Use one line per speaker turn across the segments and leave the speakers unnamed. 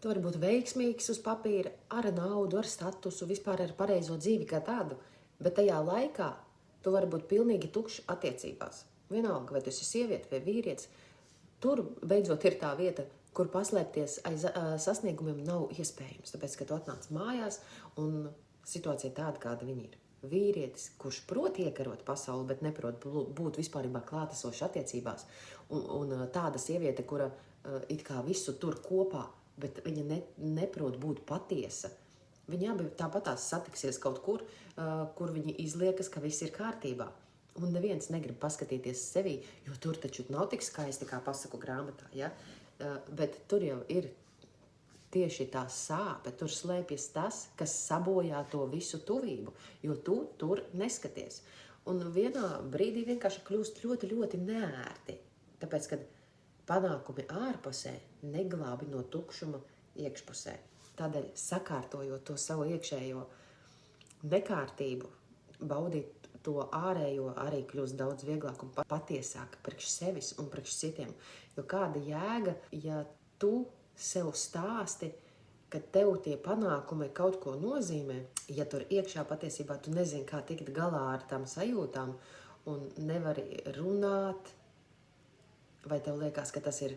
Tu vari būt veiksmīgs uz papīra, ar naudu, ar statusu, vispār ar pareizo dzīvi kā tādu, bet tajā laikā tu vari būt pilnīgi tukšs attiecībās. Vienalga, vai tu esi sieviete vai vīrietis, tur beidzot ir tā vieta, kur paslēpties aiz sasniegumiem nav iespējams, tāpēc, ka tu atnāc mājās un situācija tāda, kāda viņa ir. Vīrietis, kurš prot iekarot pasauli, bet neprot būt vispārībā klātesoši attiecībās, un tāda sieviete, kura it kā visu tur kopā, bet viņa neprot būt patiesa. Viņi abi tāpatās satiksies kaut kur, kur viņi izliekas, ka viss ir kārtībā. Un neviens negrib paskatīties sevī, jo tur taču nav tik skaisti, kā pasaku grāmatā. Ja? Bet tur jau ir tieši tā sāpe, tur slēpjas tas, kas sabojā to visu tuvību, jo tu tur neskaties. Un vienā brīdī vienkārši kļūst ļoti, ļoti neērti, tāpēc, kad panākumi ārpusē neglābi no tukšuma iekšpusē. Tādēļ sakārtojot to savu iekšējo nekārtību, baudīt to ārējo arī kļūst daudz vieglāk un patiesāk priekš sevis un priekš citiem. Jo kāda jēga, ja tu sev stāsti, ka tev tie panākumi kaut ko nozīmē, ja tur iekšā patiesībā tu nezini, kā tikt galā ar tām sajūtām un nevari runāt, vai tev liekas, ka tas ir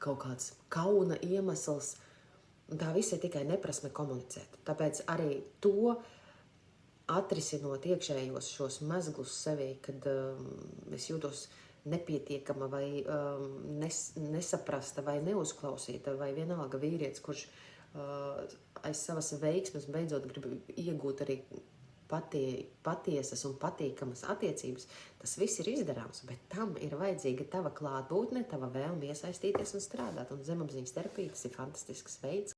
kaut kāds kauna iemesls, un tā viss ir tikai neprasme komunicēt. Tāpēc arī to atrisinot iekšējos šos mezglus sevī, kad es jūtos nepietiekama vai nesaprasta vai neuzklausīta, vai vienalga vīrietis, kurš aiz savas veiksmes beidzot grib iegūt arī patiesas un patīkamas attiecības, tas viss ir izdarāms, bet tam ir vajadzīga tava klātbūtne, tava vēlme iesaistīties un strādāt, un zemapziņas terapija tas ir fantastisks veids,